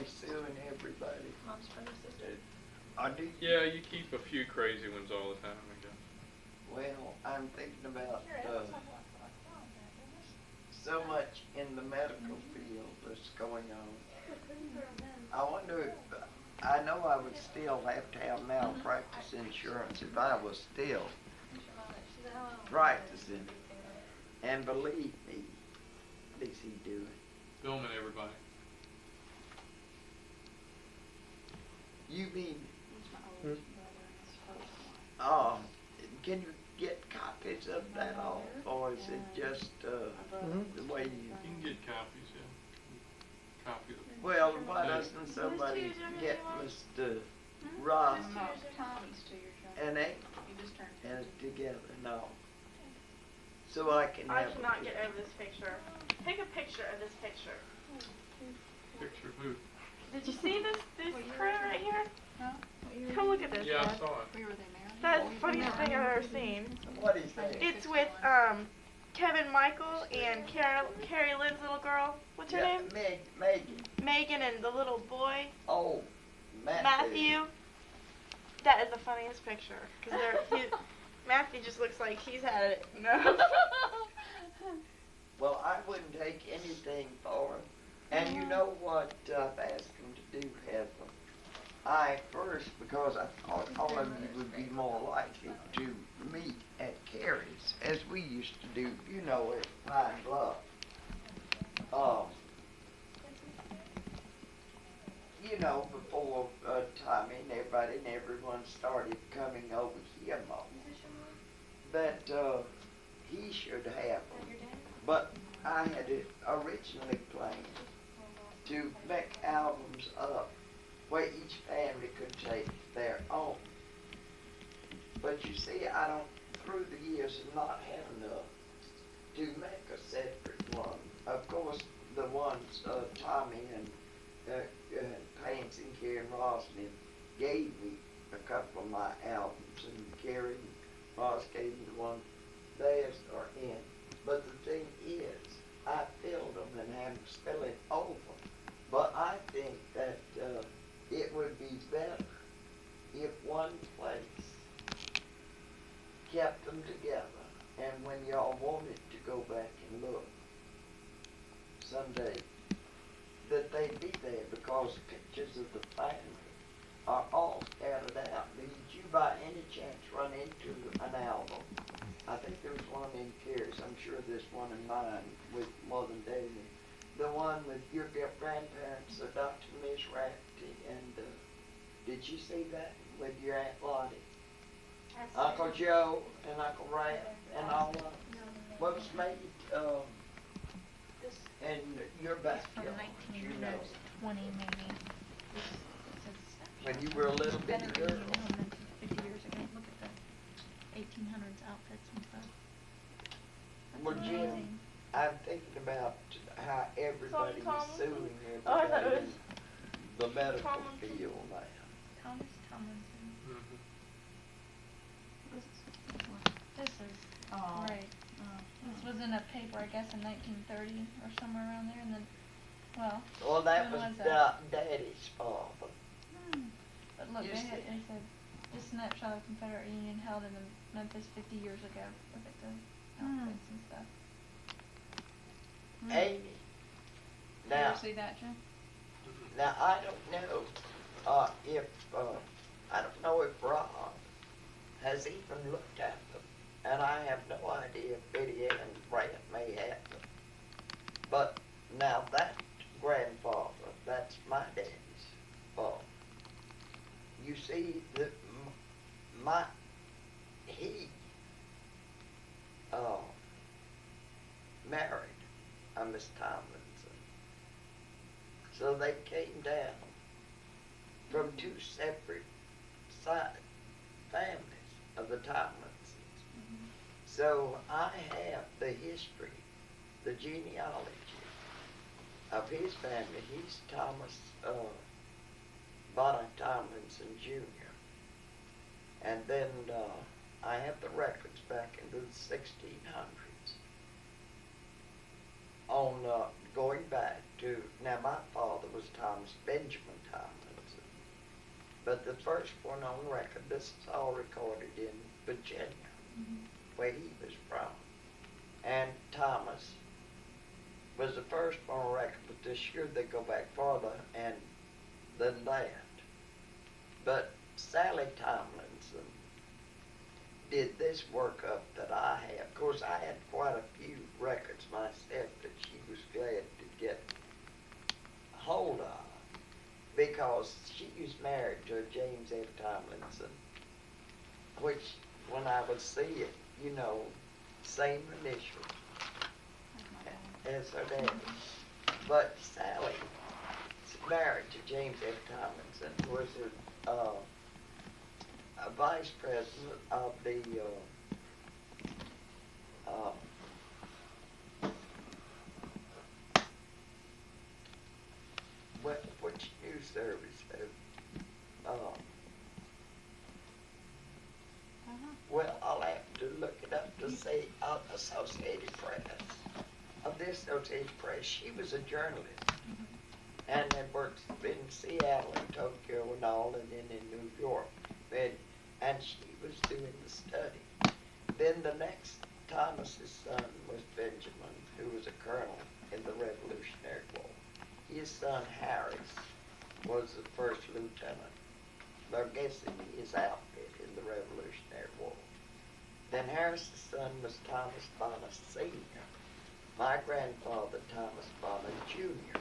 always suing everybody. Mom's brother, sister. Do you? Yeah, you keep a few crazy ones all the time, I guess. Well, I'm thinking about so much in the medical field that's going on. I wonder if, I know I would still have to have malpractice insurance if I was still practicing. And believe me, what is he doing? Filming everybody. You mean, can you get copies of that all, or is it just the way you? You can get copies, yeah. Copy them. Well, why doesn't somebody get Mr. Ross and it together? No. So I can I have cannot get over this picture. Take a picture of this picture. Picture of who? Did you see this crew right here? Huh? Come look at this. Yeah, I Dad. saw it. Where were they married? That's the funniest thing I've ever seen. What is that? It's with Kevin Michael and Carrie Lynn's little girl. What's her name? Megan. Megan and the little boy. Oh, Matthew. That is the funniest picture. Cause Matthew just looks like he's had it. No. Well, I wouldn't take anything for him. And you know what I've asked him to do, Heather? I first, because I thought all of you would be more likely to meet at Carrie's, as we used to do, you know, at Pine Bluff. You know, before Tommy and everybody and everyone started coming over here more, that he should have them. But I had originally planned to make albums up where each family could take their own. But you see, I don't, through the years of not having enough to make a separate one. Of course, the ones Tommy and Pansy and Carrie and Rosny gave me a couple of my albums, and Carrie and Ross gave me the one theirs are in. But the thing is, I filled them and had them spill it over. But I think that it would be better if one place kept them together, and when y'all wanted to go back and look someday, that they'd be there, because pictures of the family are all scattered out. Did you by any chance run into an album? I think there was one in Carrie's. I'm sure there's one in mine with Mother and David. The one with your grandparents, Dr. and Miss Rafferty, and did you see that with your Aunt Lottie? Uncle Joe and Uncle Ralph and all of them? What was made in your backyard, you know? 20 maybe. When you were a little bitty girl. 50 years ago. Look at the 1800s outfits and stuff. That's Well, Jim, amazing. I'm thinking about how everybody is suing Oh, I thought it everybody was in the medical Tomlinson. field now. Thomas Tomlinson. Mm-hmm. This is right. This was in a paper, I guess, in 1930 or somewhere around there, and then, Well, that when was that? Daddy's father. But look, You it see. said, this snapshot of the Confederate Union held in Memphis 50 years ago. Look at the outfits and stuff. Amy. You Now, ever see that, Jim? now I don't know if I don't know if Rob has even looked at them, and I have no idea if Betty Ann and Brad may have them. But now that grandfather, that's my daddy's father. You see, he married a Miss Tomlinson. So they came down from two separate families of the Tomlinsons. So I have the history, the genealogy of his family. He's Thomas Bonner Tomlinson Jr. And then I have the records back into the 1600s on going back to, now my father was Thomas Benjamin Tomlinson, but the first one on record, this is all recorded in Virginia, where he was from. And Thomas was the first one on record, but this year they go back farther and than that. But Sally Tomlinson did this workup that I have. Of course, I had quite a few records myself that she was glad to get hold of, because she was married to James F. Tomlinson, which when I would see it, you know, same initials as her dad. But Sally married to James F. Tomlinson, was a vice president of the which news service? Well, I'll have to look it up to see. Associated Press. Of the Associated Press, she was a journalist, and had worked in Seattle and Tokyo and all, and then in New York. And she was doing the study. Then the next, Thomas's son was Benjamin, who was a colonel in the Revolutionary War. His son Harris was the first lieutenant, I guess in his outfit in the Revolutionary War. Then Harris's son was Thomas Bonner Sr., my grandfather Thomas Bonner Jr.,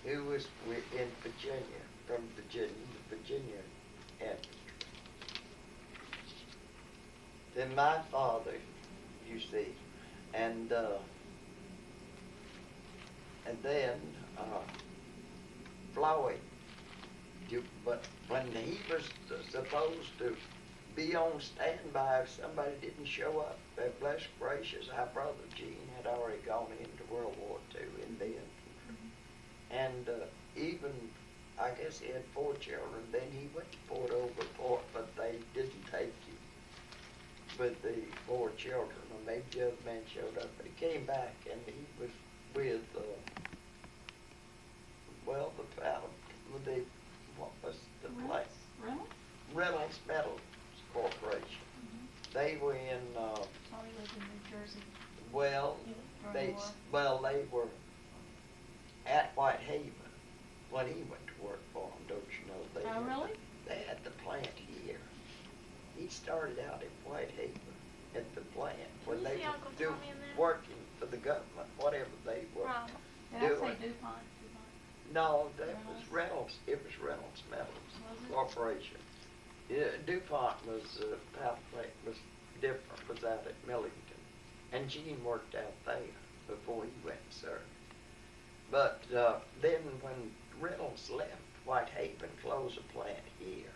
who was in Virginia, from Virginia infantry. Then my father, you see, and then Floyd. But when he was supposed to be on standby if somebody didn't show up, bless gracious, our brother Gene had already gone into World War II in the infantry. And even, I guess he had 4 children, then he went to Fort Overport, but they didn't take him with the 4 children, or maybe the other man showed up, but he came back and he was with, what was the place? Reynolds Metals Corporation. They were in, he lived in New Jersey. well, they were at Whitehaven when he went to work for them, don't you know? Really? They had the plant here. He started out at Whitehaven at the plant when they were working for the government, whatever they were Did doing. I say DuPont? No, that was Reynolds. It was Reynolds Metals Corporation. Yeah, DuPont was power plant was different. Was out at Millington, and Gene worked out there before he went to serve. But then when Reynolds left Whitehaven, closed the plant here,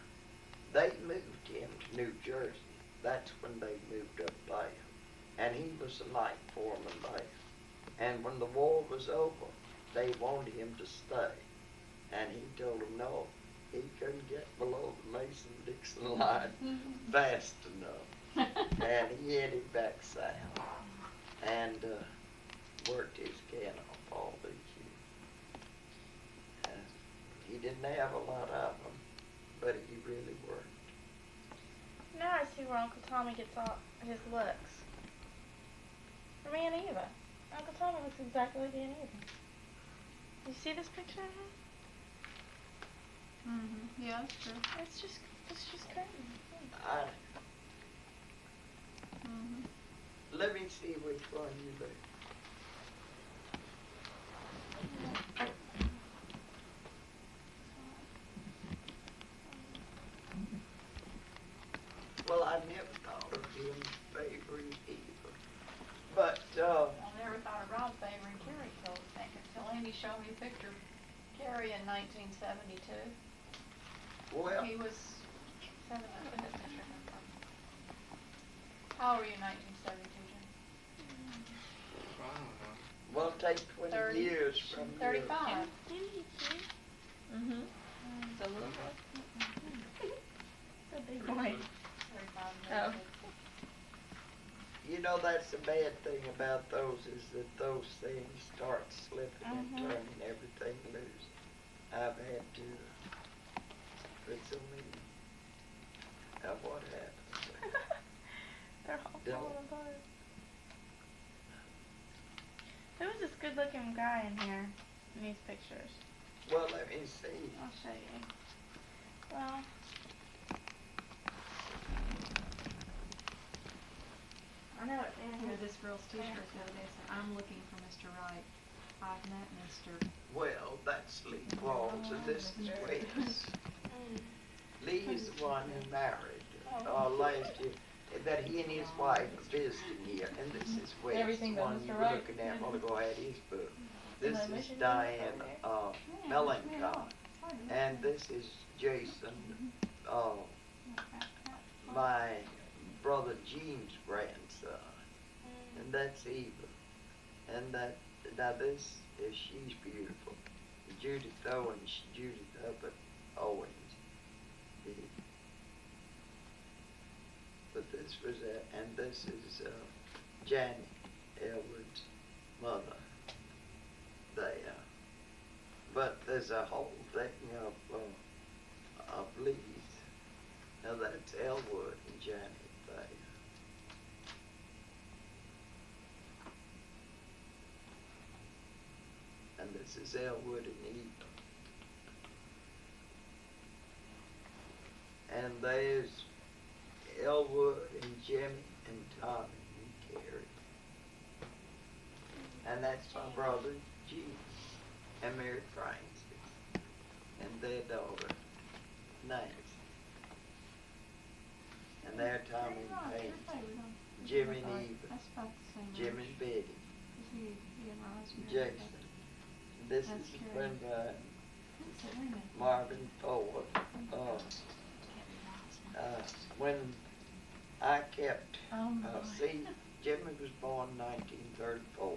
they moved him to New Jersey. That's when they moved up there, and he was the night foreman there. And when the war was over, they wanted him to stay, and he told them no, he couldn't get below the Mason-Dixon line fast enough. And he headed back south and worked his can off all these years. He didn't have a lot of them, but he really worked. Now I see where Uncle Tommy gets all his looks. From Aunt Eva. Uncle Tommy looks exactly like Aunt Eva. You see this picture of him? Yeah, that's true. It's just crazy. Let me see which one you look. Well, I never thought of him favoring either. But, I never thought of Rob favoring Carrie until Amy showed me a picture of Carrie in 1972. well, He was 7. How old were you in 1972, Jim? I don't know. well, take 20 30. years from 35. Didn't he see? It's a little bit. It's a big Wait. 35. Oh. You know, Well, that's the bad thing about those is that those things start slipping and turning everything loose. I've had to put so many. Now what happens? They're all Don't. falling apart. Who was this good-looking guy in here in these pictures? Well, let me see. I'll show you. Well, I know it's in Here, here. this girl's t-shirt the other day said, I'm looking for Mr. Wright. I've met Mr. Well, that's Lee Walls, and this is Wes. Lee's the one who married last year. That he and his wife are visiting here, and this is Wes, Everything the but one Mr. you were Wright. looking at a while ago at his book. This Am I is missing Diane anything? Melanchthon, and this is Jason, my brother Gene's grandson, and that's Eva, and now this is, she's beautiful. Judith Owens, Judith Owens. But this was and this is Janet Elwood's mother. But there's a whole thing of Lee's. Now that's Elwood and Janet there. And this is Elwood and Eva. And there's Elwood and Jimmy and Tommy and Carrie. And that's my brother Gene and Mary Francis and their daughter Nancy. And they're Tommy and Patsy, Jimmy and Eva, That's about the same Jim and Betty, Jackson. This is a friend of Marvin Ford. When I kept, see, Jimmy was born in 1934.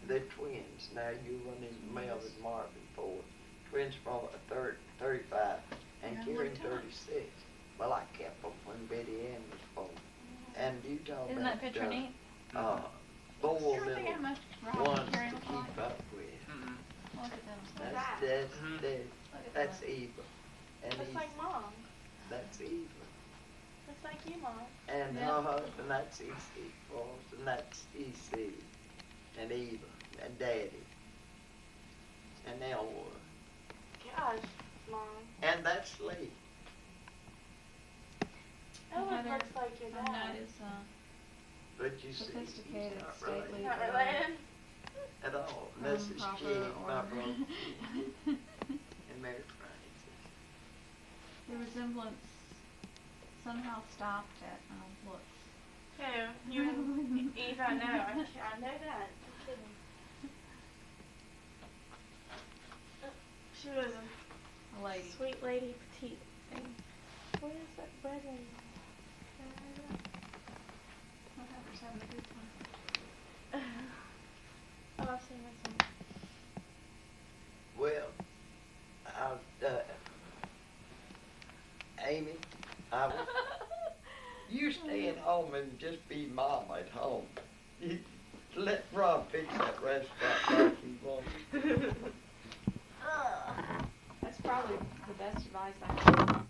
They're twins. Now you run into Mel and Marvin Ford. Twins from 35 and Karen 36. Well, I kept them when Betty Ann was born. And you talk Isn't about that picture neat? four little Everything I must write ones Karen to was keep like. up with. Look at them. That's Eva. And Looks he's, like Mom. that's Eva. Looks like you, Mom. And Yeah. her husband, that's E.C. Falls, and that's E.C. and Eva and Daddy and Elwood. Gosh, Mom. And that's Lee. Elwood Heather, looks like your And that dad. is, But you see, he's sophisticated, not stately. related Not related? at all. And this is proper Jimmy, my or- brother, and Mary Frances. The resemblance somehow stopped at looks. Who? You and Eve, I know. I know that. I'm kidding. She was A lady. sweet lady, petite thing. What is that bread lady? Heather's having a good time. Oh, I've seen this one. Well, Amy, you stay at home and just be mom at home. You let Rob fix that restaurant like he wants. That's probably the best advice I can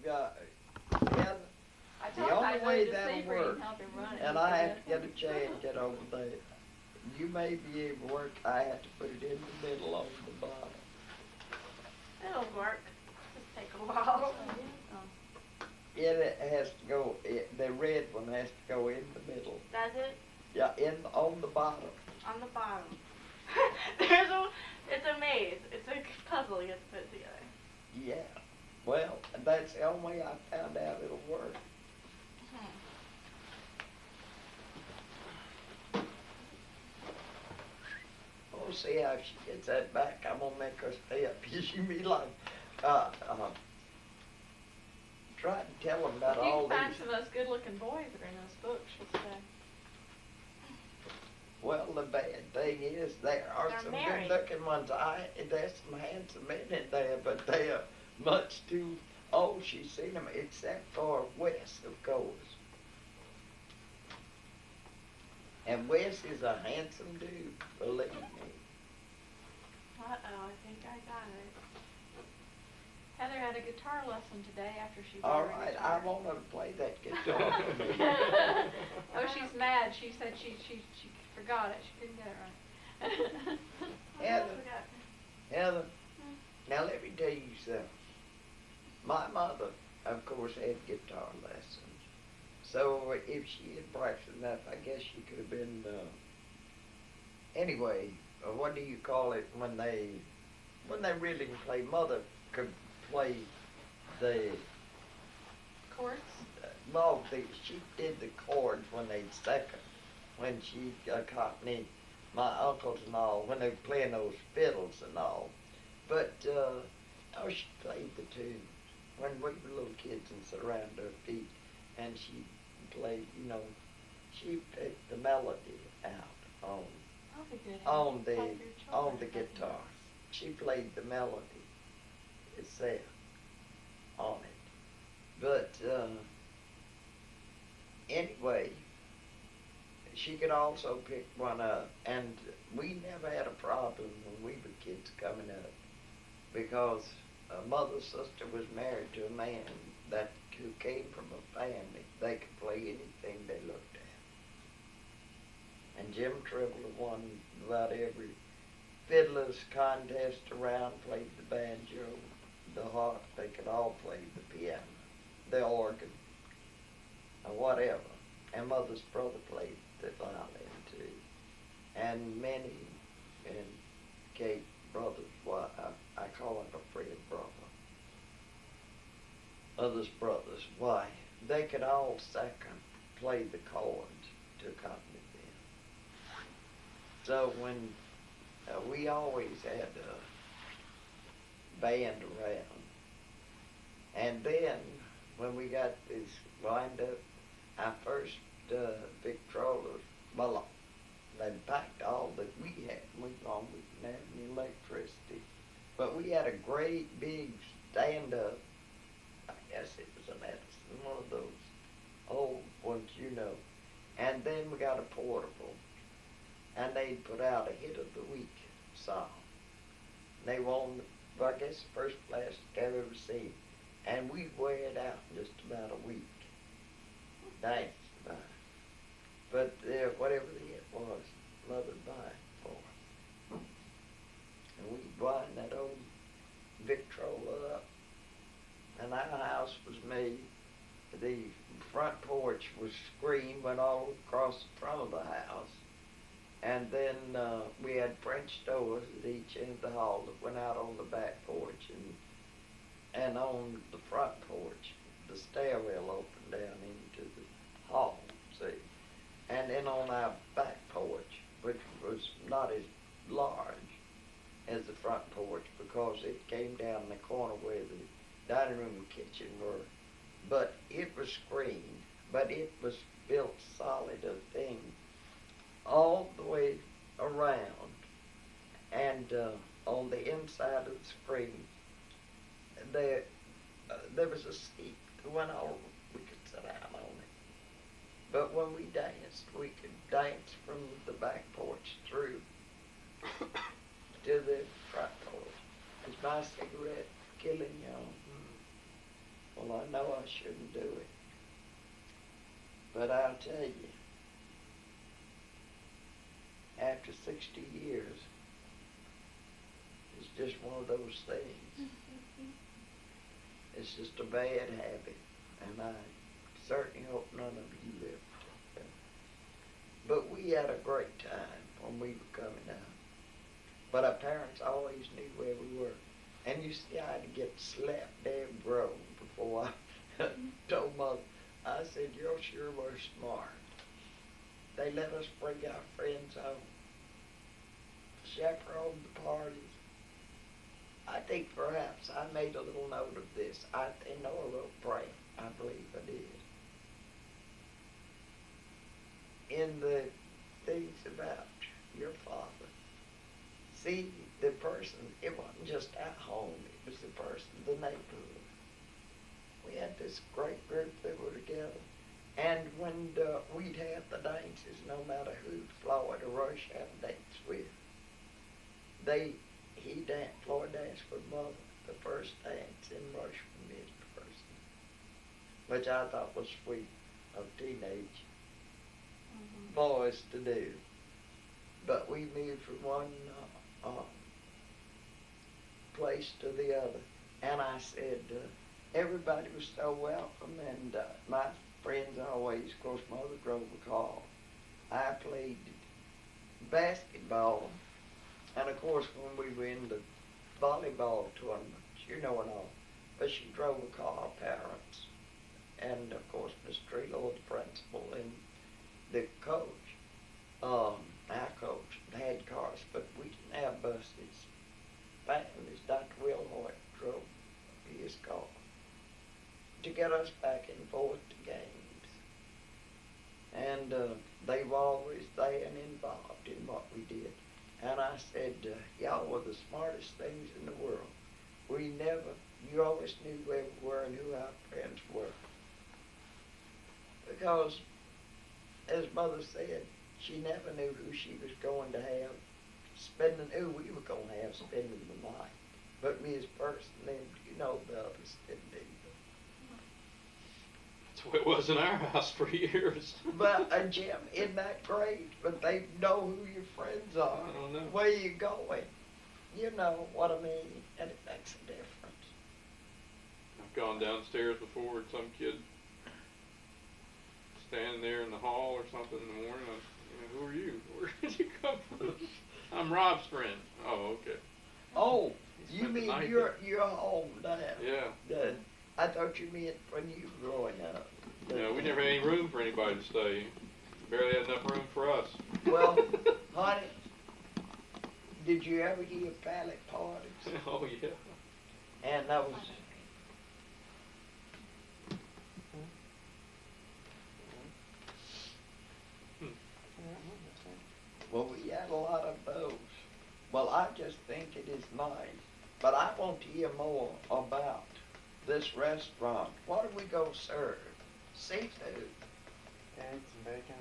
Yeah, I The only way that'll work, and I have to get a chair and get over there. You may be able to work, I have to put it in the middle on the bottom. It'll work. Just take a while. It has to go, the red one has to go in the middle. Does it? Yeah, on the bottom. On the bottom. It's a maze. It's a puzzle you have to put together. Yeah. Well, that's the only way I found out it'll work. We'll see how she gets that back. I'm gonna make her stay up. You be like, try to tell them about You all can find these. some of those good-looking boys that are in those books, she'll say. Well, the bad thing is there are They're some married. good-looking ones. There's some handsome men in there, but they are much too old. She's seen them, except for Wes, of course. And Wes is a handsome dude, believe me. Uh-oh, I think I got it. Heather had a guitar lesson today after she All bought her right, guitar. I want her to play that guitar for me. Oh, she's mad. She said she forgot it. She couldn't get it right. Heather, now let me tell you something. My mother, of course, had guitar lessons. So if she had practiced enough, I guess she could have been, anyway, what do you call it when they really can play? Mother could play the Chords? well, she did the chords when they second, when she accompanied my uncles and all, when they were playing those fiddles and all. But, oh, she played the tunes when we were little kids and sat around her feet, and she played, she picked the melody out on the guitar. She played the melody itself on it. But anyway, she could also pick one up, and we never had a problem when we were kids coming up, because mother's sister was married to a man who came from a family. They could play anything they looked at. And Jim Tribble won about every fiddler's contest around, played the banjo, the harp. They could all play the piano, the organ, or whatever. And mother's brother played the violin too. And Minnie and Kate brothers, I call it a Fred brother. Mother's brothers, why, they could all second play the chords to accompany them. So when we always had a band around, and then when we got this wind up, our first Victrolas, well, they packed all that we had. We thought we didn't have any electricity. But we had a great big stand-up, I guess it was an Edison, one of those old ones, And then we got a portable, and they'd put out a hit of the week song. They won, I guess, the first plastic I've ever seen. And we wear it out in just about a week. Danced about it. But whatever the hit was, Mother'd buy it for us. And we'd wind that old Victrola up. And our house was made, the front porch was screened, went all across the front of the house. And then we had French doors at each end of the hall that went out on the back porch. And on the front porch, the stairwell opened down into the hall, see. And then on our back porch, which was not as large as the front porch because it came down in the corner where the dining room and kitchen were. But it was screened, but it was built solid of thing all the way around. And on the inside of the screen, there was a seat that went over. We could sit down on it. But when we danced, we could dance from the back porch through to the front porch. Is my cigarette killing y'all? Well, I know I shouldn't do it. But I'll tell you, after 60 years, it's just one of those things. It's just a bad habit, and I certainly hope none of you live to it. But we had a great time when we were coming out. But our parents always knew where we were. And you see, I had to get slapped damn grown before I told Mother. I said, you sure were smart. They let us bring our friends home, chaperone the parties. I think perhaps I made a little note of this. I know a little prank. I believe I did. In the things about your father. See, the person, it wasn't just at home, it was the person, the neighborhood. We had this great group that were together, And when we'd have the dances, no matter who Floyd or Rush had a dance with, Floyd danced with Mother the first dance, and Rush with me the first, which I thought was sweet of teenage boys to do. But we moved from one place to the other, and I said everybody was so welcome, and my friends always, of course, Mother drove the car. I played basketball, and of course, when we were in the volleyball tournaments, you know and all, but she drove the car, parents, and of course, Miss Trelo, the principal, and the coach. Our coach had cars, but we didn't have buses. Families, Dr. Will Hoyt drove his car to get us back and forth to games. And they were always there and involved in what we did. And I said, y'all were the smartest things in the world. You always knew where we were and who our friends were. Because, as Mother said, she never knew who she was going to have who we were going to have spending the night. But me as a person, then, you know, the others didn't either. That's the way it was in our house for years. But, Jim, isn't that great? But they know who your friends are. I don't know. Where you going? You know what I mean? And it makes a difference. I've gone downstairs before with some kid standing there in the hall or something in the morning. Who are you? Where did you come from? I'm Rob's friend. Oh, okay. Oh, He you spent the mean night you're home now? Yeah. I thought you meant when you were growing up. No, we never had any room for anybody to stay. Barely had enough room for us. Well, honey, did you ever hear pallet parties? Oh, yeah. And that was... Well, we had a lot of those. Well, I just think it is nice. But I want to hear more about this restaurant. What are we going to serve? Seafood. Eggs and bacon.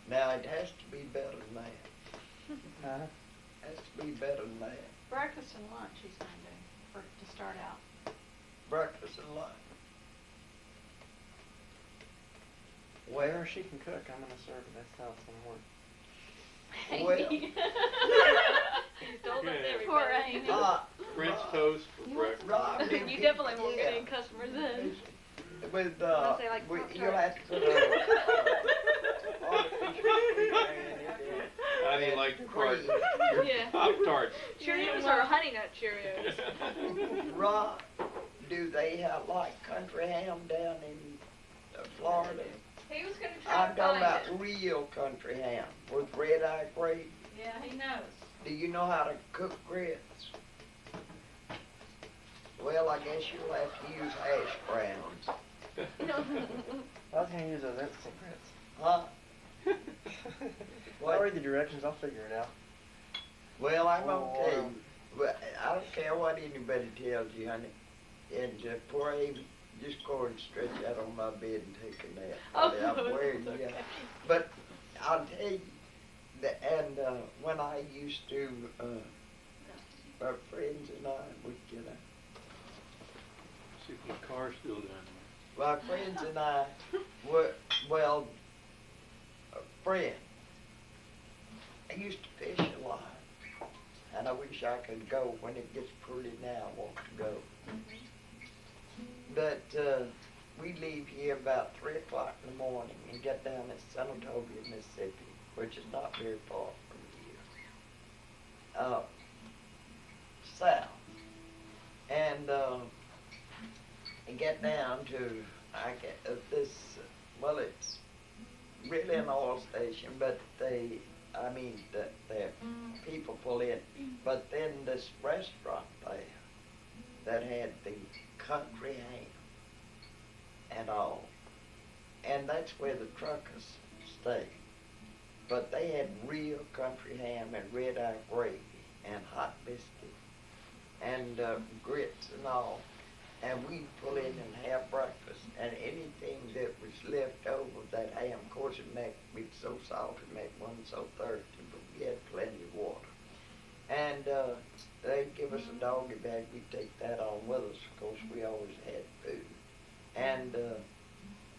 Now, it has to be better than that. Huh? Has to be better than that. Breakfast and lunch he's going to do to start out. Breakfast and lunch. Wherever she can cook, I'm gonna serve it. That's how it's gonna work. Well, He's told us Yeah. Poor everybody. Amy. French toast for breakfast. Rob, You definitely won't get any customers in. With Unless they like you'll have to put I didn't like the part. Yeah. Pop-Tarts. Cheerios or Honey Nut Cheerios? Rob, do they have like country ham down in Florida? He was going to try I'm to talking find about it. real country ham with red-eye gravy. Yeah, he knows. Do you know how to cook grits? Well, I guess you'll have to use hash browns. I was gonna use those instant grits. Huh? I'll read the directions. I'll figure it out. Well, I'm gonna Oh, tell you, but I don't care what anybody tells you, honey. And poor Amy, just go and stretch out on my bed and take a nap. Oh, I'm wearing you out. But I'll tell you, when I used to, our friends and I would get out. See if my car's still down My friends and I were, well, a friend. I used to fish a lot. And I wish I could go when it gets pretty now, I want to go. But we leave here about 3 o'clock in the morning and get down to San Antonio, Mississippi, which is not very far from here. South. And get down to, it's really an oil station, but the people pull in. But then this restaurant there that had the country ham and all. And that's where the truckers stayed. But they had real country ham and red-eye gravy and hot biscuit and grits and all. and we'd pull in and have breakfast, and anything that was left over of that ham, of course it was so salty, it made one so thirsty, but we had plenty of water. And they'd give us a doggy bag, we'd take that on with us, of course we always had food. And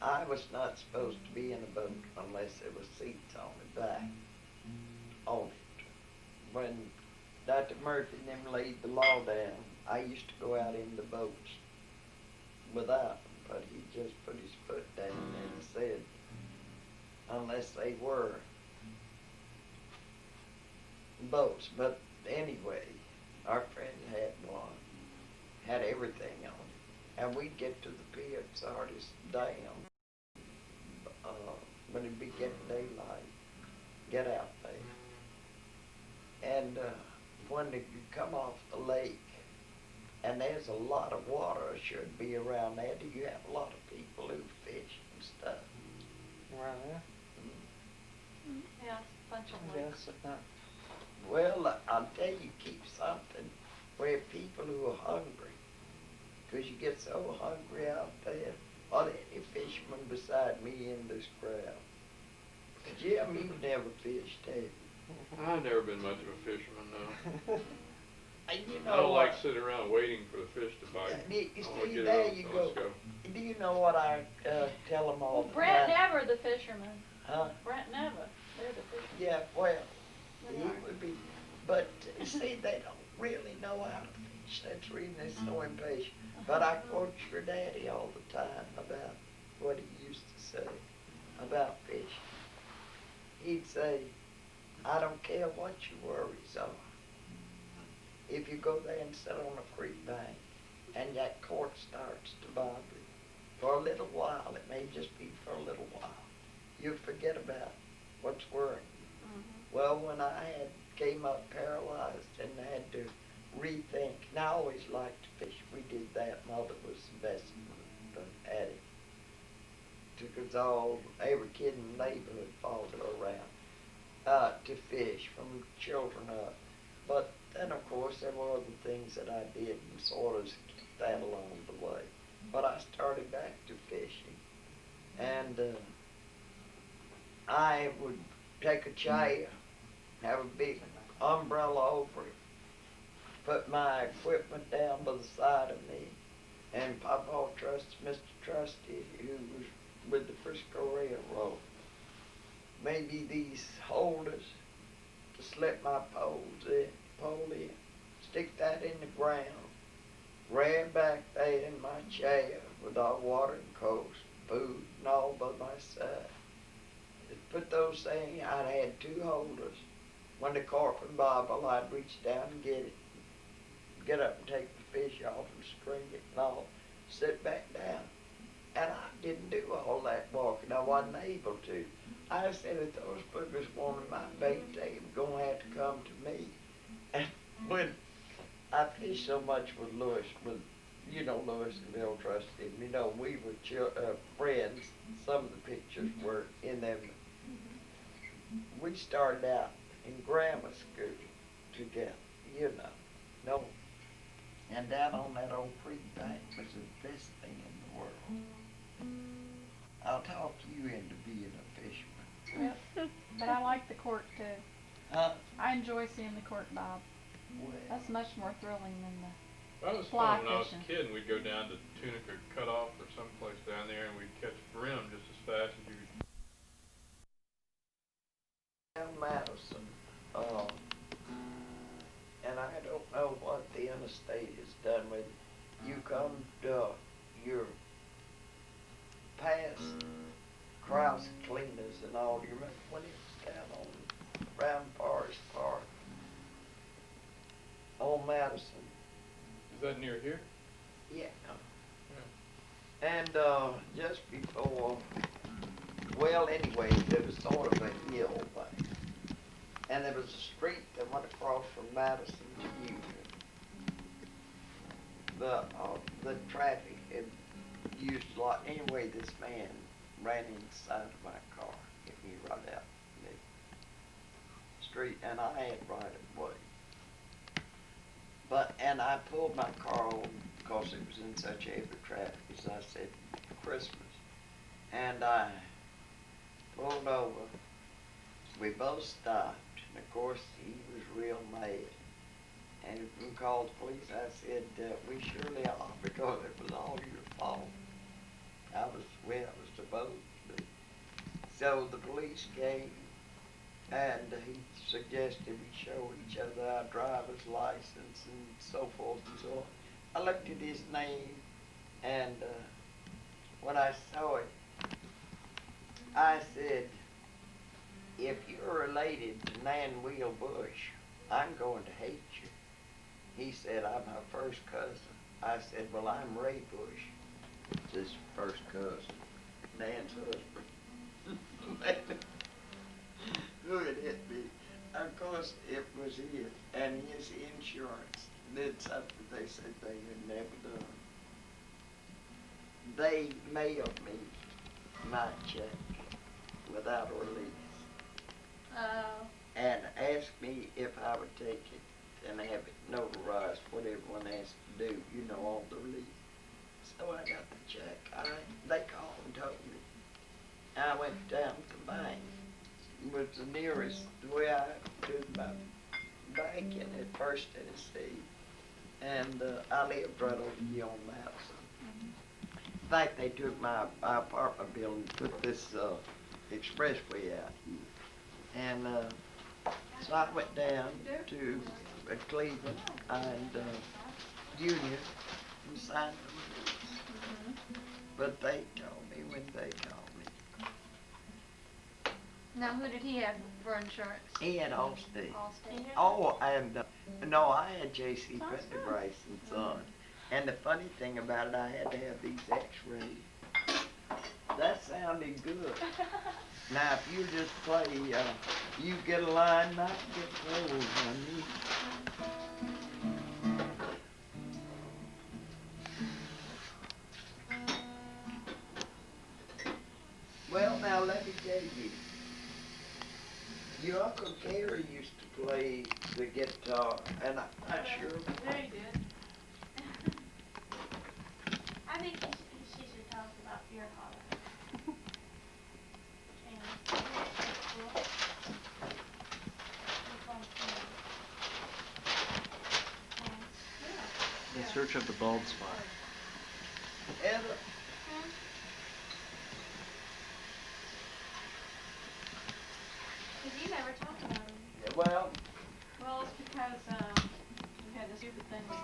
I was not supposed to be in a boat unless there was seats on the back, on it. When Dr. Murphy and them laid the law down, I used to go out in the boats without them, but he just put his foot down and said, unless they were boats. But anyway, our friend had one, had everything on it, and we'd get to the pier at Sardis Dam when it began daylight, get out there. And when you come off the lake, and there's a lot of water should be around there, do you have a lot of people who fish and stuff? Around there? Yeah, a bunch of Yes, lakes. if not. Well, I'll tell you, keep something where people who are hungry, 'cause you get so hungry out there. Are there any fishermen beside me in this crowd? Jim, you've never fished, have you? I've never been much of a fisherman, no. You I know don't like what? sitting around waiting for the fish to bite. You I wanna see, get there out, you so go. let's go. Do you know what I tell them all Well, the Brett time? Never, the fisherman. Huh? Brett Never, they're the fishermen. Yeah, well, They he are. would be, but see, they don't really know how to fish. That's the reason they're so impatient. But I quote your daddy all the time about what he used to say about fishing. He'd say, I don't care what your worries are. If you go there and sit on a creek bank and that court starts to bother you, for a little while, it may just be for a little while, you forget about what's worrying you. Well, when I came up paralyzed and had to rethink, and I always liked to fish. We did that. Mother was the best at it. Took us every kid in the neighborhood followed her around to fish from children up. But then, of course, there were other things that I did and sort of keep that along the way. But I started back to fishing, and I would take a chair, have a big umbrella over it, put my equipment down by the side of me, and Papa trusts Mr. Trusty, who was with the Frisco Railroad, maybe these holders to slip my pole in, stick that in the ground, ran back there in my chair with our watering coats, food, and all by my side. Put those things, I'd had two holders. When the cork would bobble, I'd reach down and get it. Get up and take the fish off and string it and all. Sit back down. And I didn't do all that walking. I wasn't able to. I said, if those boogers wanted my bait, they were going to have to come to me. And when I fished so much with Lewis, Lewis and Bill Trusty, we were friends. Some of the pictures were in them. We started out in grammar school together, no. And down on that old creek bank was the best thing in the world. I'll talk you into being a fisherman. Yep. But I like the cork too. Huh? I enjoy seeing the cork bob. Well, That's much more thrilling than the That was fly fun when I was fishing. a kid and we'd go down to Tunica Cutoff or someplace down there and we'd catch brim just as fast as you could. down Madison, and I don't know what the interstate has done with it. You come you're past Krause Cleaners and all. Do you remember when it was down on around Forest Park on Madison? Is that near here? Yeah. And just before, well, anyway, there was sort of a hill thing. And there was a street that went across from Madison to Union. The traffic had used a lot. Anyway, this man ran inside of my car, hit me right out in the street, and I had right of way. And I pulled my car over 'cause it was in such heavy traffic, as I said, Christmas. And I pulled over. We both stopped, and of course he was real mad. And we called the police. I said, we surely are, because it was all your fault. I was supposed to be. So the police came, and he suggested we show each other our driver's license and so forth and so on. I looked at his name, and when I saw it, I said, if you're related to Nan Wheel Bush, I'm going to hate you. He said, I'm her first cousin. I said, well, I'm Ray Bush. It's his first cousin, Nan's husband. Look at it, me. Of course, it was his, and his insurance did something they said they had never done. They mailed me my check without a release. Oh. And asked me if I would take it and have it notarized, what everyone has to do, you know, all the release. So I got the check. They called and told me. I went down to the bank. It was the nearest way I to my bank at First Tennessee. And I lived right over here on Madison. In fact, they took my apartment building and put this expressway out here. And so I went down to Cleveland and Union and signed the release. But they told me when they called me. Now, who did he have for insurance? He had Allstate. Allstate. Oh, and no, I had J.C. Pendergrass and Son. And the funny thing about it, I had to have these X-rays. That sounded good. Now, if you just play, you get a line, I get gold, honey. Well, now, let me tell you. Your Uncle Gary used to play the guitar, and I sure... Very good. I think she should tell us about your holiday. In search of the bald spot. And, Because you never talked about him. well, Well, it's because, we had this stupid thing we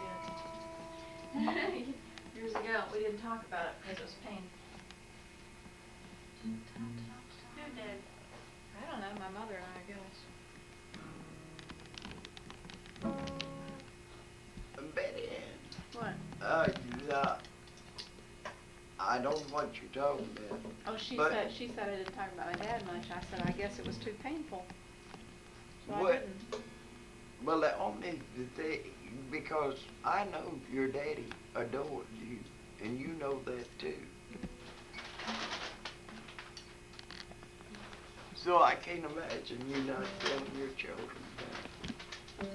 did. Years ago, we didn't talk about it because it was painful. Who did? I don't know, my mother and I guess. Betty Ann, What? yeah, I don't know what you're talking about. Oh, she But- said I didn't talk about my dad much. I said, I guess it was too painful. So I What? didn't. Well, the only thing, because I know your daddy adored you, and you know that too. So I can't imagine you not telling your children that. You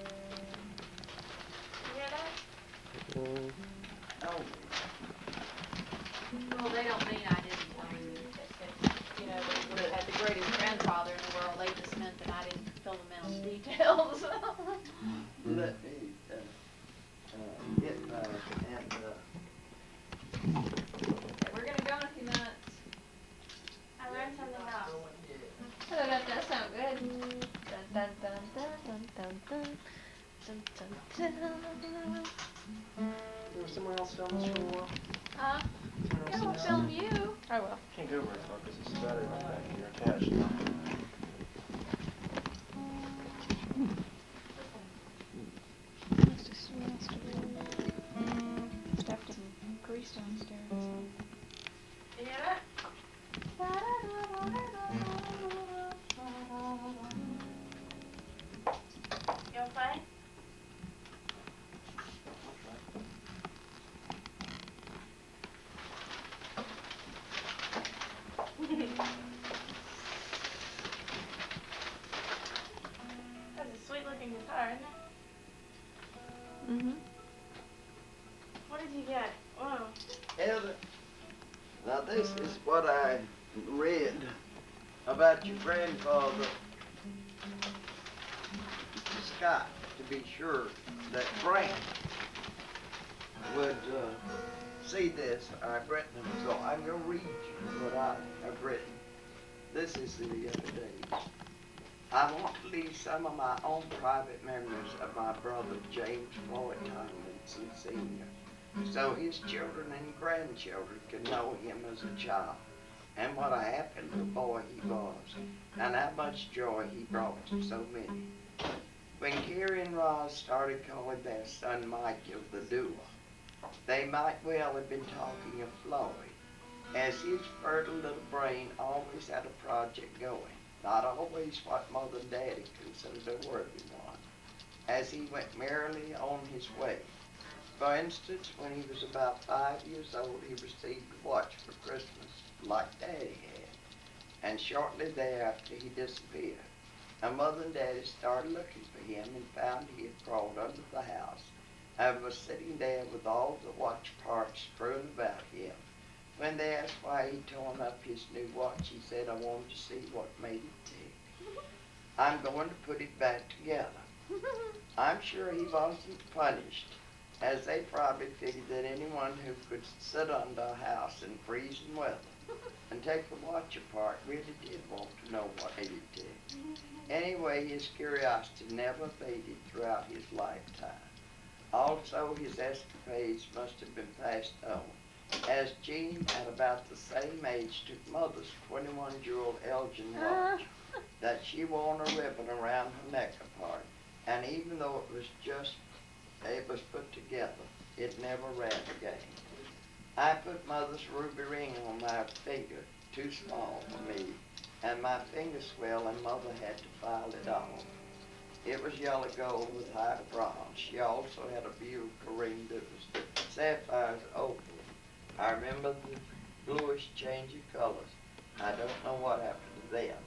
hear that? Oh, Well, they don't mean I didn't tell them. You know, they would have had the greatest grandfather in the world. They just meant that I didn't fill them in on details. let me get my and We're gonna go in a few minutes. I learned something else. Oh, that does sound good. Dun dun dun dun dun dun dun dun dun dun. There was someone else film this for a while? Huh? Someone Yeah, else we'll in this? film you. I will. Can't go very far because this battery went back here attached now. Stuffed in grease downstairs. You hear that? You want to play? Now this is what I read about your grandfather, Scott, to be sure that Frank would see this. I've written them, so I'm going to read you what I have written. This is the other day. I want to leave some of my own private memories of my brother James Floyd Tomlinson Sr., so his children and grandchildren can know him as a child, and what a happy little boy he was, and how much joy he brought to so many. When Carrie and Roz started calling their son Michael the doer, they might well have been talking of Floyd, as his fertile little brain always had a project going, not always what Mother and Daddy considered a worthy one, as he went merrily on his way. For instance, when he was about 5 years old, he received a watch for Christmas, like Daddy had, and shortly thereafter he disappeared. And Mother and Daddy started looking for him and found he had crawled under the house and was sitting there with all the watch parts strewn about him. When they asked why he'd torn up his new watch, he said, "I wanted to see what made it tick. I'm going to put it back together." I'm sure he wasn't punished, as they probably figured that anyone who could sit under a house in freezing weather and take the watch apart really did want to know what made it tick. Anyway, his curiosity never faded throughout his lifetime. Also, his escapades must have been passed on, as Jean, at about the same age, took Mother's 21-jewel Elgin watch that she wore a ribbon around her neck apart, and even though it was put together, it never ran again. I put Mother's ruby ring on my finger, too small for me, and my finger swelled and Mother had to file it off. It was yellow gold with high bronze. She also had a beautiful ring that was sapphire opal. I remember the bluish change of colors. I don't know what happened to them.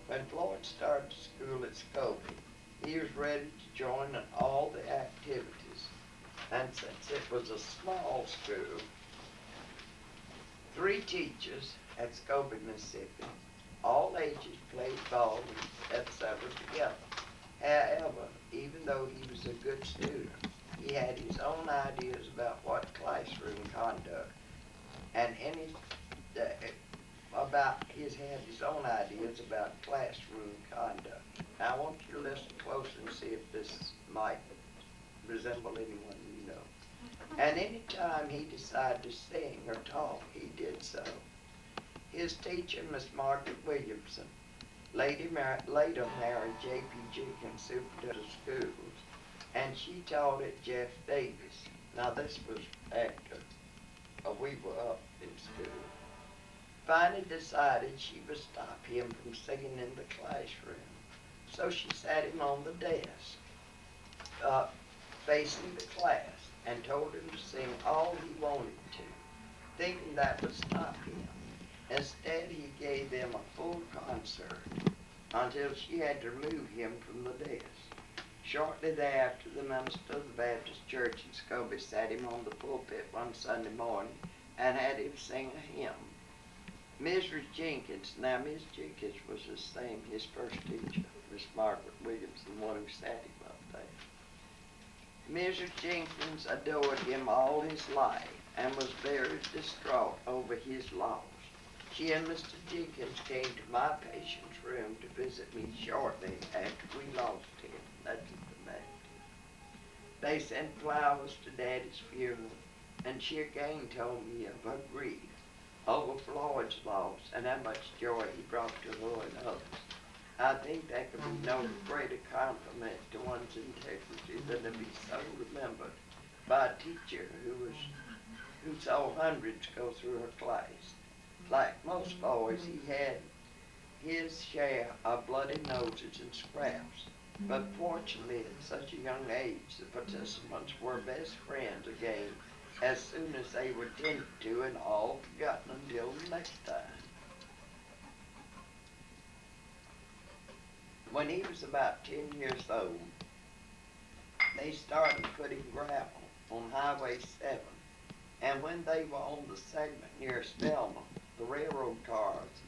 When Floyd started school at Scobie, he was ready to join in all the activities. And since it was a small school, 3 teachers at Scobie, Mississippi, all ages played ball and etc. together. However, even though he was a good student, he had his own ideas about what classroom conduct and had his own ideas about classroom conduct. Now I want you to listen close and see if this might resemble anyone you know. And any time he decided to sing or talk, he did so. His teacher, Miss Margaret Williamson, later married J.P. Jenkins, superintendent of schools, and she taught at Jeff Davis. Now this was after we were up in school. Finally decided she would stop him from singing in the classroom. So she sat him on the desk, facing the class, and told him to sing all he wanted to, thinking that would stop him. Instead, he gave them a full concert until she had to remove him from the desk. Shortly thereafter, the minister of the Baptist Church in Scobie sat him on the pulpit one Sunday morning and had him sing a hymn. Mrs. Jenkins, now Miss Jenkins was his first teacher, Miss Margaret Williams, the one who sat him up there. Mrs. Jenkins adored him all his life and was very distraught over his loss. She and Mr. Jenkins came to my patient's room to visit me shortly after we lost him. That's the matter. They sent flowers to Daddy's funeral, and she again told me of her grief over Floyd's loss and how much joy he brought to her and others. I think there could be no greater compliment to one's integrity than to be so remembered by a teacher who saw hundreds go through her class. Like most boys, he had his share of bloody noses and scraps, but fortunately at such a young age, the participants were best friends again as soon as they were tended to and all forgotten until the next time. When he was about 10 years old, they started putting gravel on Highway 7 And when they were on the segment near Selma, the railroad cars,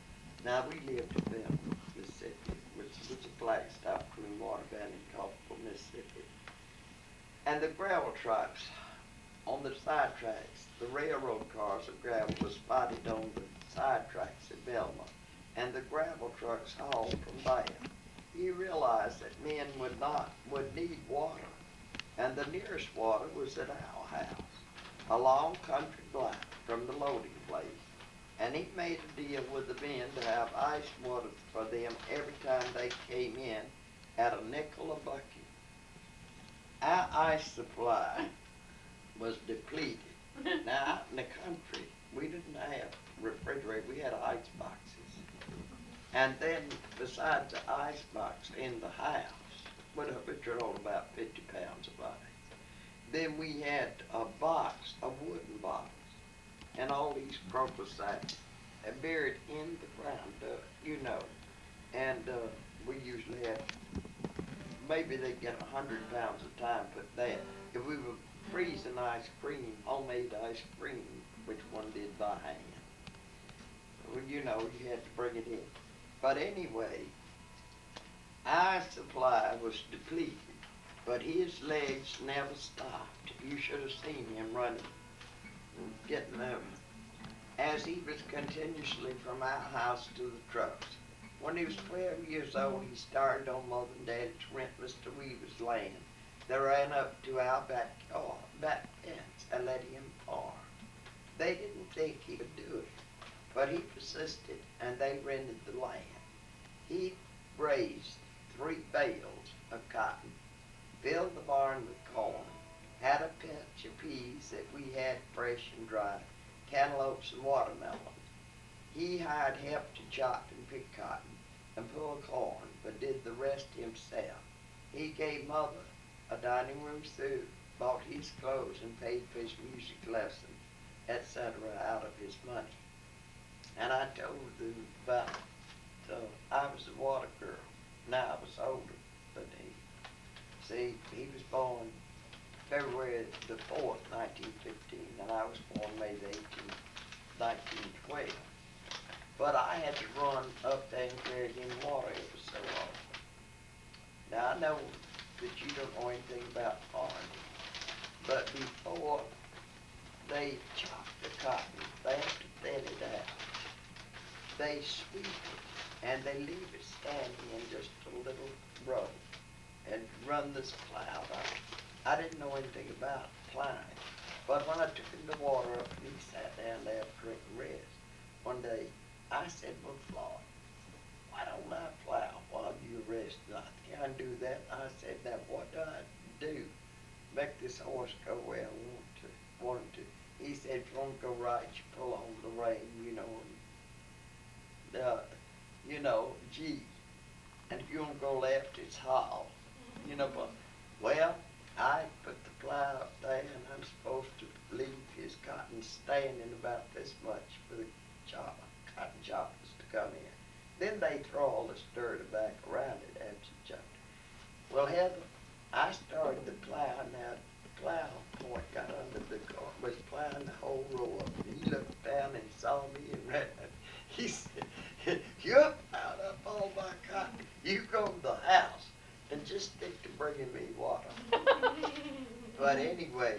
now we lived in Memphis, Mississippi, which was a flag stop between Water Valley and Coffeyville, Mississippi. And the gravel trucks on the side tracks, the railroad cars of gravel was spotted on the side tracks at Belma, and the gravel trucks hauled from there. He realized that men would need water, and the nearest water was at our house, a long country block from the loading place. And he made a deal with the men to have ice water for them every time they came in at a nickel a bucket. Our ice supply was depleted. Now, out in the country, we didn't have refrigerator, we had ice boxes. And then, besides the ice box in the house, which would hold about 50 pounds of ice, then we had a box, a wooden box, and all these crocus sacks buried in the ground, you know. And we usually had, maybe they'd get 100 pounds a time put there. If we were freezing ice cream, homemade ice cream, which one did by hand, well, you know, you had to bring it in. But anyway, our supply was depleted, but his legs never stopped. You should have seen him running, getting them, as he was continuously from our house to the trucks. When he was 12 years old, he started on Mother and Daddy's rent Mr. Weaver's land. They ran up to our back fence and let him farm. They didn't think he could do it, but he persisted, and they rented the land. He raised 3 bales of cotton, filled the barn with corn, had a patch of peas that we had fresh and dry, cantaloupes and watermelons. He hired help to chop and pick cotton and pull corn, but did the rest himself. He gave Mother a dining room suit, bought his clothes, and paid for his music lessons, etc., out of his money. And I told them about, I was a water girl. Now I was older than he was born February the 4th, 1915, and I was born May the 18th, 1912. But I had to run up there and carry him water. It was so awful. Now I know that you don't know anything about farming, but before they chop the cotton, they have to thin it out. They sweep it, and they leave it standing in just a little row, and run this plow out. I didn't know anything about plowing, but when I took him to water up and he sat down there to drink and rest, one day I said, well, Floyd, why don't I plow while you rest? I can't do that. I said, now what do I do? Make this horse go where I want him to. He said, if you want to go right, you pull on the rein, G. And if you want to go left, it's haul. But, well, I put the plow up there, and I'm supposed to leave his cotton standing about this much for the cotton choppers to come in. Then they throw all this dirt back around it after you chopped it. Well, Heather, I started the plow. Now, the plow point got under the car, was plowing the whole row up. He looked down and saw me and ran. He said, you're plowed up all my cotton. You go to the house and just stick to bringing me water. But anyway,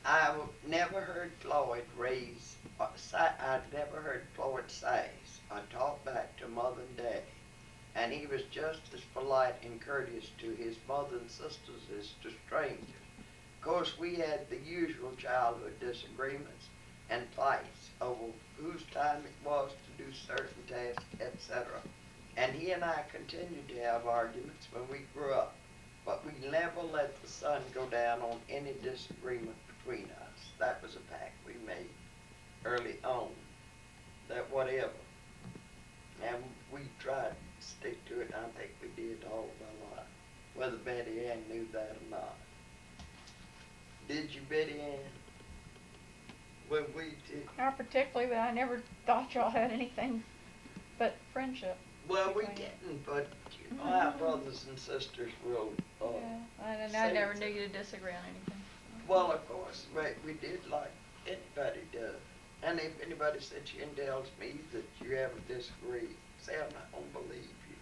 I never heard Floyd I'd never heard Floyd sass. I talked back to Mother and Daddy, and he was just as polite and courteous to his mother and sisters as to strangers. Of course, we had the usual childhood disagreements and fights over whose time it was to do certain tasks, etc. And he and I continued to have arguments when we grew up, but we never let the sun go down on any disagreement between us. That was a pact we made early on, that whatever. And we tried to stick to it, and I think we did all of our life, whether Betty Ann knew that or not. Did you, Betty Ann? When we did. Not particularly, but I never thought y'all had anything but friendship. Well, we didn't, but our brothers and sisters will. Yeah, I never knew you to disagree on anything. Well, of course, we did like anybody does. And if anybody sits here and tells me that you ever disagree, say I'm not gonna believe you.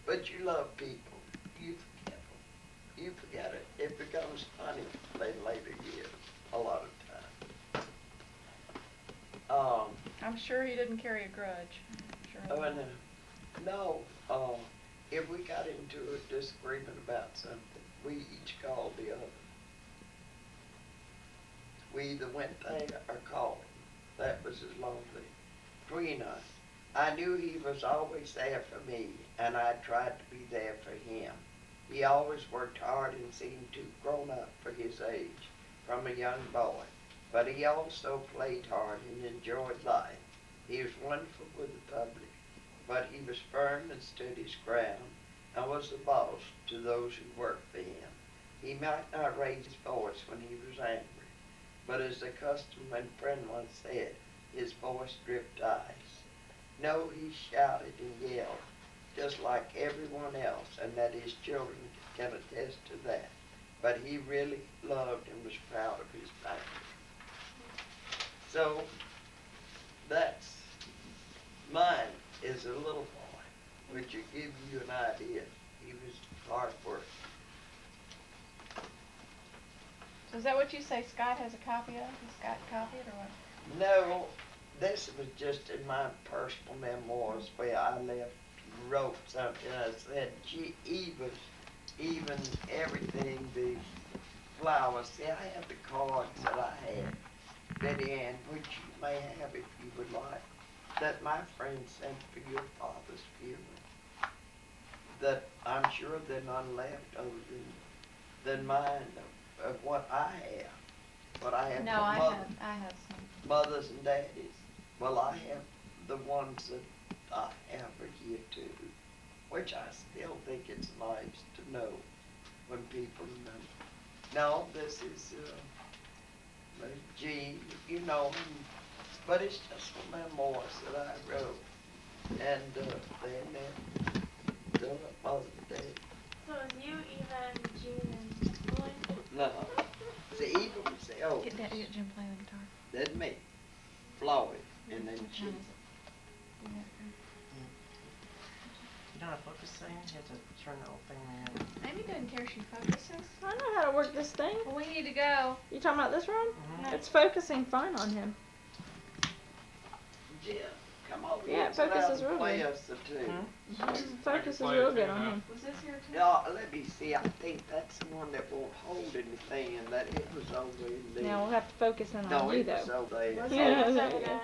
But you love people. You forget them. You forget it. It becomes funny in later years, a lot of times. I'm sure he didn't carry a grudge. Sure he Oh, didn't. no, if we got into a disagreement about something, we each called the other. We either went there or called him. That was as lonely between us. I knew he was always there for me, and I tried to be there for him. He always worked hard and seemed to have grown up for his age, from a young boy. But he also played hard and enjoyed life. He was wonderful with the public, but he was firm and stood his ground, and was the boss to those who worked for him. He might not raise his voice when he was angry, but as the customer and friend once said, his voice dripped ice. No, he shouted and yelled, just like everyone else, and that his children can attest to that. But he really loved and was proud of his family. So, that's mine is a little boy, which will give you an idea. He was hard work. So is that what you say Scott has a copy of? Has Scott copied it or what? No, this was just in my personal memoirs where I wrote something. I said, gee, even everything, the flowers. See, I have the cards that I had, Betty Ann, which you may have if you would like, that my friend sent for your father's funeral. That I'm sure they're none left other than mine of what I have. What I have No, from I have some. mothers and daddies. Well, I have the ones that I have for you too, which I still think it's nice to know when people remember. No, this is, gee, you know, but it's just the memoirs that I wrote, and they're done up Mother's Day. So is you, Eva, and June, and Lloyd? No, see, even say, oh, Get Jim playing the guitar. then me, Floyd, and then Which she. one is it? You know how to focus thing? You have to turn the whole thing around. Amy doesn't care if she focuses. I know how to work this thing. Well, we need to go. You talking about this one? Mhm. It's focusing fine on him. Jim, come over Yeah, here it sit down focuses and real play good. us the tune. Focus is play real it good too on now. him. Was this here too? Yeah, let me see, I think that's the one that won't hold anything, and that it was over in the. Now we'll have to focus in No, on you it was though. over there. Yeah, there you go.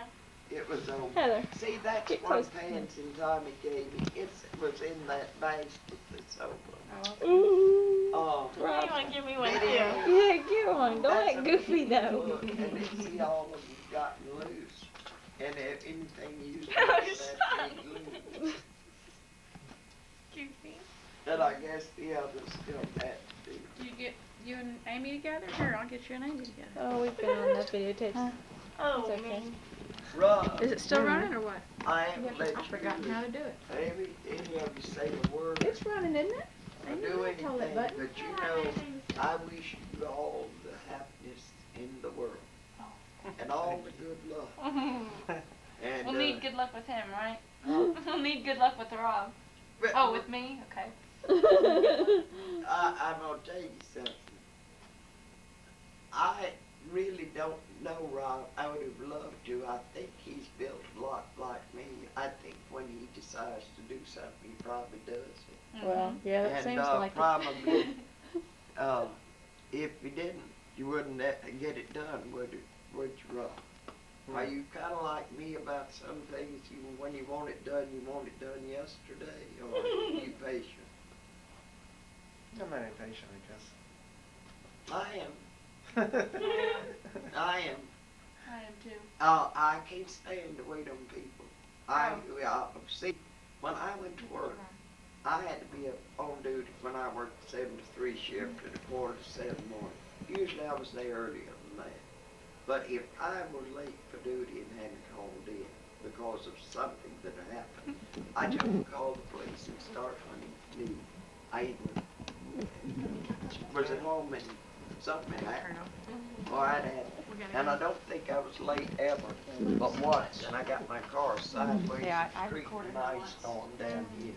It was over. Heather. See, that's Get one close to pants and Tommy gave me. It was in that basket that's over. Ooh. Oh, Rob. You wanna give me one Did too? he? Yeah, get one. Don't that's act a goofy big though. book, and it see all of them gotten loose. And if anything used to Oh, that big loose. Goofy. And I guess the others still had to do. You get you and Amy together? Here, I'll get you and Amy together. Oh, we've been on the videotapes. Oh, It's okay. me. Rob, Is it still running or what? I haven't let I've forgotten how to do it. any of you say a word It's running, isn't it? or Ain't do nobody told anything, that button. but you know, I wish you all the happiness in the world. And all the good luck. And, We'll need good luck with him, right? huh? We'll need good luck with Rob. But Oh, with me? Okay. I'm gonna tell you something. I really don't know Rob. I would have loved to. I think he's built a lot like me. I think when he decides to do something, he probably does it. Well, yeah, that And seems like probably, if you didn't, you wouldn't get it done, would you, Rob? Are you kind of like me about some things? When you want it done yesterday, or are you patient? I'm not impatient, I am. I guess. I am. I am too. I can't stand to wait on people. See, when I went to work, I had to be up on duty when I worked the 7 to 3 shift at 6:45 morning. Usually I was there earlier than that. But if I was late for duty and hadn't called in because of something that had happened, I just called the police and start hunting me. I even was at home and something happened. Colonel. Well, I'd had, We're gonna and go. I don't think I was late ever, but once, and I got my car sideways Yeah, in I the street recorded and her ice once. storm down here.